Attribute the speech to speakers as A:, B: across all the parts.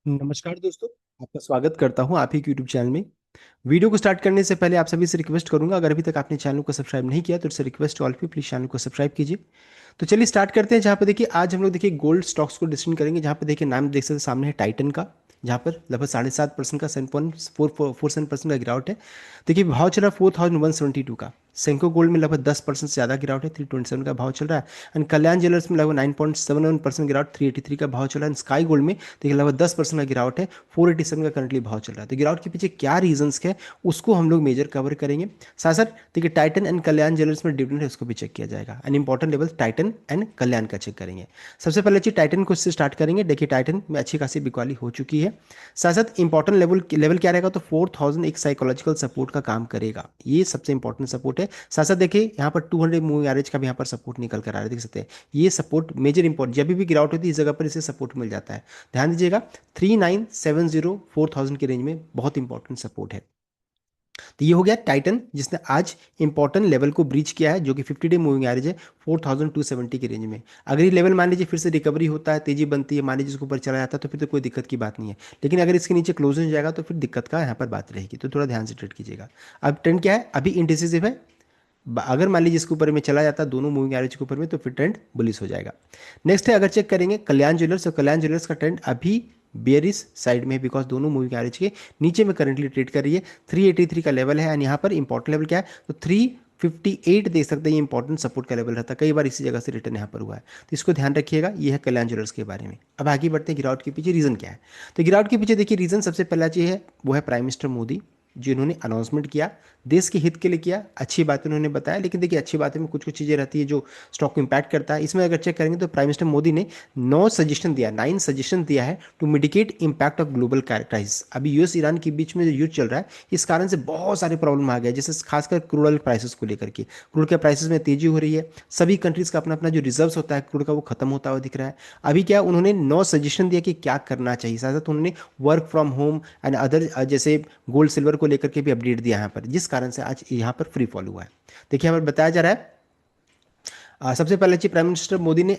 A: नमस्कार दोस्तों। आपका स्वागत करता हूं आप ही के यूट्यूब चैनल में। वीडियो को स्टार्ट करने से पहले आप सभी से रिक्वेस्ट करूंगा, अगर अभी तक आपने चैनल को सब्सक्राइब नहीं किया तो इट्स रिक्वेस्ट ऑल पे, प्लीज चैनल को सब्सक्राइब कीजिए। तो चलिए स्टार्ट करते हैं। जहाँ पे देखिए आज हम लोग देखिए गोल्ड स्टॉक्स को डिस्कशन करेंगे। जहाँ पे देखिए नाम देख सकते हैं सामने है टाइटन का, जहाँ पर लगभग 7.5% का 7.47% का गिरावट है। देखिए भाव चल रहा है 4172 का। सेंको गोल्ड में लगभग 10% से ज़्यादा गिरावट है, 327 का भाव चल रहा है। एंड कल्याण ज्वेलर्स में लगभग 9.71% गिरावट, 383 का भाव चल रहा है। स्काई गोल्ड में देखिए लगभग 10% का गिरावट है, 487 का करंटली भाव चल रहा है। तो गिरावट के पीछे क्या रीजंस है उसको हम लोग मेजर कवर करेंगे। साथ साथ देखिए टाइटन एंड कल्याण ज्वेलर्स में डिविडेंड है, उसको भी चेक किया जाएगा। And important level Titan and Kalyan का चेक करेंगे। सबसे पहले चीज टाइटन को इससे स्टार्ट करेंगे। देखिए टाइटन में अच्छी खासी बिकवाली हो चुकी है। साथ साथ इंपॉर्टेंट लेवल लेवल क्या रहेगा, तो 4000 एक साइकोलॉजिकल सपोर्ट का काम करेगा, ये सबसे इंपॉर्टेंट सपोर्ट है। साथ साथ देखिए यहाँ पर 200 मूविंग एवरेज का भी यहाँ पर सपोर्ट निकल कर आ रहा है, देख सकते हैं। ये सपोर्ट मेजर इंपॉर्टेंट, जब भी गिरावट होती है इस जगह पर इसे सपोर्ट मिल जाता है। ध्यान दीजिएगा 3970 4000 के रेंज में बहुत इंपॉर्टेंट सपोर्ट है। तो ये हो गया टाइटन, जिसने आज इंपॉर्टेंट लेवल को ब्रीच किया है, जो कि 50 डे मूविंग एवरेज है 4270 के रेंज में। अगर ये लेवल मान लीजिए फिर से रिकवरी होता है, तेजी बनती है, मान लीजिए इसके ऊपर चला जाता है, तो फिर तो कोई दिक्कत की बात नहीं है। लेकिन अगर इसके नीचे क्लोज हो जाएगा तो फिर दिक्कत का यहाँ पर बात रहेगी, तो थोड़ा ध्यान से ट्रेड कीजिएगा। अब ट्रेंड क्या है, अभी इंडिसिसिव है। अगर मान लीजिए इसके ऊपर में चला जाता है दोनों मूविंग एवरेज के ऊपर में, तो फिर ट्रेंड बुलिश हो जाएगा। नेक्स्ट है, अगर चेक करेंगे कल्याण ज्वेलर्स, तो कल्याण ज्वेलर्स का ट्रेंड अभी बेयरिश साइड में है, बिकॉज दोनों मूविंग एवरेज के नीचे में करंटली ट्रेड कर रही है। 383 का लेवल है, एंड यहाँ पर इंपॉर्टेंट लेवल क्या है, तो 358 देख सकते हैं। ये इंपॉर्टेंट सपोर्ट का लेवल रहता है, कई बार इसी जगह से रिटर्न यहाँ पर हुआ है, तो इसको ध्यान रखिएगा। ये है कल्याण ज्वेलर्स के बारे में। अब आगे बढ़ते हैं, गिरावट के पीछे रीजन क्या है। तो गिरावट के पीछे देखिए रीजन सबसे पहला चीज है, वो है प्राइम मिनिस्टर मोदी, जिन्होंने अनाउंसमेंट किया, देश के हित के लिए किया, अच्छी बात उन्होंने बताया। लेकिन देखिए अच्छी बातें में कुछ कुछ चीज़ें रहती है जो स्टॉक को इम्पैक्ट करता है। इसमें अगर चेक करेंगे तो प्राइम मिनिस्टर मोदी ने 9 सजेशन दिया है to mitigate impact of global crisis. अभी यूएस ईरान के बीच में जो युद्ध चल रहा है, इस कारण से बहुत सारे प्रॉब्लम आ गए, जैसे खासकर क्रूड ऑयल प्राइसेस को लेकर के। क्रूड के प्राइसेस में तेजी हो रही है, सभी कंट्रीज का अपना अपना जो रिजर्व होता है क्रूड का, वो खत्म होता हुआ दिख रहा है। अभी क्या उन्होंने 9 सजेशन दिया कि क्या करना चाहिए। साथ साथ उन्होंने work from home and other जैसे गोल्ड सिल्वर को लेकर के भी अपडेट दिया यहाँ पर, जिस कारण से आज यहाँ पर फ्री फॉल हुआ है। देखिए यहाँ पर बताया जा रहा है, सबसे पहले चीज प्राइम मिनिस्टर मोदी ने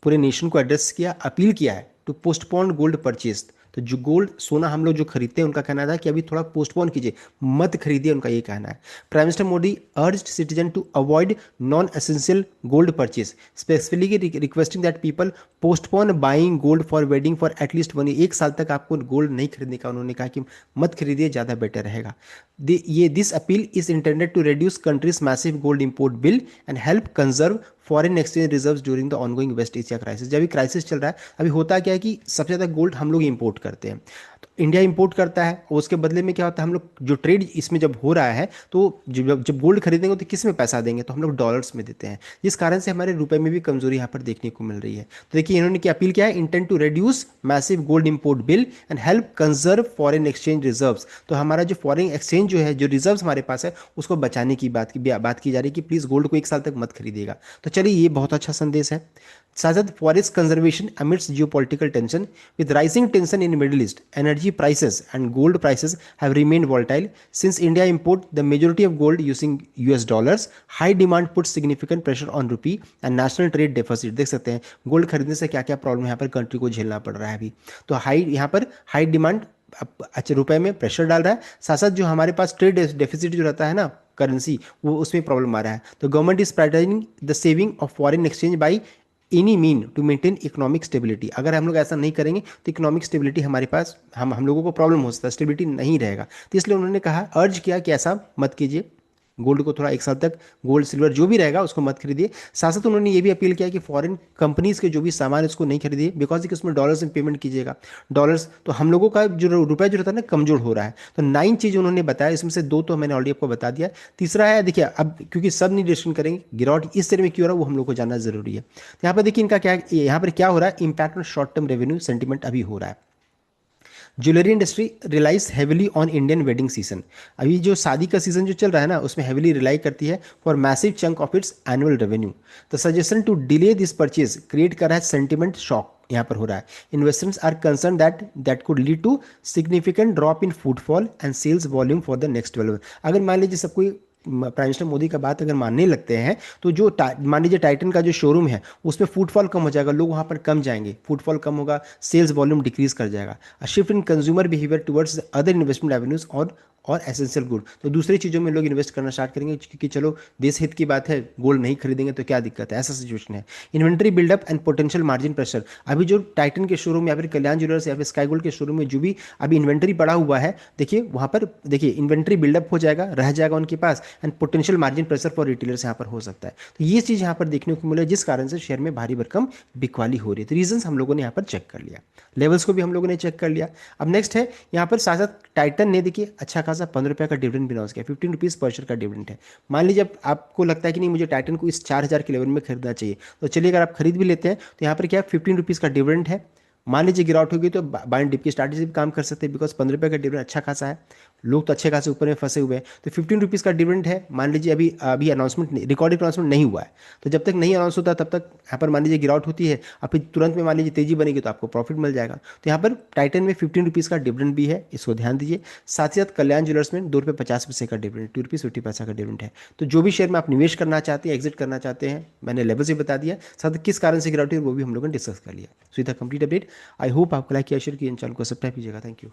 A: पूरे नेशन को एड्रेस किया, अपील किया है टू पोस्टपोन गोल्ड परचेज। तो जो गोल्ड सोना हम लोग जो खरीदते हैं, उनका कहना था कि अभी थोड़ा पोस्टपोन कीजिए, मत खरीदिए, उनका ये कहना है। Prime minister Modi urged citizen to avoid non essential gold purchase, specifically requesting that people postpone buying gold for wedding for at least 1 साल तक आपको गोल्ड नहीं खरीदने का उन्होंने कहा कि मत खरीदिए, ज़्यादा बेटर रहेगा। ये this appeal is intended to reduce country's massive gold import bill and help conserve foreign exchange reserves during the ongoing West Asia crisis. जब भी क्राइसिस चल रहा है, अभी होता क्या है कि सबसे ज़्यादा गोल्ड हम लोग इंपोर्ट करते हैं, तो इंडिया इंपोर्ट करता है, और उसके बदले में क्या होता है, हम लोग जो ट्रेड इसमें जब हो रहा है, तो जब गोल्ड खरीदेंगे तो किस में पैसा देंगे, तो हम लोग डॉलर्स में देते हैं, जिस कारण से हमारे रुपए में भी कमजोरी यहाँ पर देखने को मिल रही है। तो देखिए इन्होंने क्या अपील किया है, intent to reduce massive gold import bill and help conserve foreign exchange reserves. तो हमारा जो फॉरेन एक्सचेंज जो है, जो रिजर्व्स हमारे पास है, उसको बचाने की बात की जा रही है कि प्लीज गोल्ड को 1 साल तक मत खरीदिएगा। तो चलिए ये बहुत अच्छा संदेश है। साथ साथ forest conservation amidst geopolitical tension, with rising tension in Middle East, energy prices and gold prices have remained volatile. Since India import the majority of gold using US dollars, high demand puts significant pressure on rupee and national trade deficit। देख सकते हैं gold खरीदने से क्या क्या problem यहाँ पर country को झेलना पड़ रहा है अभी। तो यहाँ पर हाई डिमांड अच्छे रुपए में प्रेशर डाल रहा है। साथ साथ जो हमारे पास ट्रेड डेफिसिट जो रहता है ना, करेंसी, वो उसमें प्रॉब्लम आ रहा है। तो government is prioritising the saving of foreign exchange by any mean to maintain economic stability. अगर हम लोग ऐसा नहीं करेंगे तो इकोनॉमिक स्टेबिलिटी हमारे पास, हम लोगों को प्रॉब्लम हो सकता है, स्टेबिलिटी नहीं रहेगा। तो इसलिए उन्होंने कहा, अर्ज किया कि ऐसा मत कीजिए, गोल्ड को थोड़ा 1 साल तक गोल्ड सिल्वर जो भी रहेगा उसको मत खरीदिए। साथ साथ उन्होंने ये भी अपील किया कि फॉरेन कंपनीज के जो भी सामान है उसको नहीं खरीदिए, बिकॉज कि उसमें डॉलर्स में पेमेंट कीजिएगा। डॉलर्स तो हम लोगों का जो रुपया जो रहता है ना, कमजोर हो रहा है। तो 9 चीज उन्होंने बताया, इसमें से 2 तो मैंने ऑलरेडी आपको बता दिया। तीसरा है, देखिए अब क्योंकि सब नहीं डिस्कशन करेंगे, गिरावट इस तरह में क्यों हो रहा है वो हम लोग को जानना जरूरी है। तो यहाँ पर देखिए इनका क्या, यहाँ पर क्या हो रहा है, impact on short term revenue sentiment अभी हो रहा है। Jewellery industry relies heavily on Indian wedding season. अभी जो शादी का सीजन जो चल रहा है ना, उसमें हेविली रिलाई करती है for massive chunk of its annual revenue. The suggestion to delay this purchase create कर रहा है सेंटिमेंट शॉक, यहाँ पर हो रहा है। Investors are concern that could lead to significant drop in footfall and sales volume for the next 12 month. अगर मान लीजिए सब कोई प्राइम मिनिस्टर मोदी का बात अगर मानने लगते हैं तो जो मान लीजिए टाइटन का जो शोरूम है उसमें फुटफॉल कम हो जाएगा, लोग वहाँ पर कम जाएंगे, फुटफॉल कम होगा, सेल्स वॉल्यूम डिक्रीज कर जाएगा। Shift in consumer behaviour towards other investment avenues और एसेंशियल गुड, तो दूसरी चीज़ों में लोग इन्वेस्ट करना स्टार्ट करेंगे, क्योंकि चलो देश हित की बात है, गोल्ड नहीं खरीदेंगे तो क्या दिक्कत है, ऐसा सिचुएशन है। Inventory buildup and potential margin pressure, अभी जो टाइटन के शोरूम या फिर कल्याण ज्वेलर्स या फिर स्काई गोल्ड के शोरूम में जो भी अभी इन्वेंट्री पड़ा हुआ है, देखिए वहाँ पर देखिए इन्वेंट्री बिल्डअप हो जाएगा, रह जाएगा उनके पास, and potential margin pressure for retailers यहाँ पर हो सकता है। तो ये चीज़ यहाँ पर देखने को मिला, जिस कारण से शेयर में भारी भरकम बिकवाली हो रही है। तो रीजन हम लोगों ने यहाँ पर चेक कर लिया, लेवल्स को भी हम लोगों ने चेक कर लिया। अब नेक्स्ट है यहाँ पर साथ साथ टाइटन ने देखिए अच्छा खासा 15 रुपये का डिविडेंड भी अनाउंस किया, 15 रुपीज़ पर शेयर का डिविडेंड है। मान लीजिए अब आपको लगता है कि नहीं मुझे टाइटन को इस 4,000 के लेवल में खरीदना चाहिए, तो चलिए अगर आप खरीद भी लेते हैं तो यहाँ पर क्या 15 रुपीज़ का डिविडेंड है। मान लीजिए गिरावट होगी तो बाय एंड डिप की स्ट्रैटेजी भी काम कर सकते हैं, बिकॉज 15 रुपये का डिविडेंड अच्छा खासा है, लोग तो अच्छे खासे ऊपर में फंसे हुए हैं। तो 15 रुपीज़ का डिविडेंड है, मान लीजिए अभी अभी अनाउंसमेंट रिकॉर्डिंग अनाउंसमेंट नहीं हुआ है, तो जब तक नहीं अनाउंस होता तब तक यहाँ पर मान लीजिए गिरावट होती है, और फिर तुरंत में मान लीजिए तेजी बनेगी तो आपको प्रॉफिट मिल जाएगा। तो यहाँ पर टाइटन में 15 रुपीज़ का डिविडेंड भी है, इसको ध्यान दीजिए। साथ ही साथ कल्याण ज्वेलर्स में 2 रुपये 50 पैसे का डिविडेंड, 2 रुपीज़ 50 का डिविडेंड है। तो जो भी शेयर में आप निवेश करना चाहते हैं, एग्जिट करना चाहते हैं, मैंने लेवल से बता दिया, साथ किस कारण से गिरावट हुई वो भी हम लोगों ने डिस्कस कर लिया। सो इधर कंप्लीट अपडेट। आई होप आपको लाइक किया, शेयर किया, चैनल को सब्सक्राइब कीजिएगा। Thank you.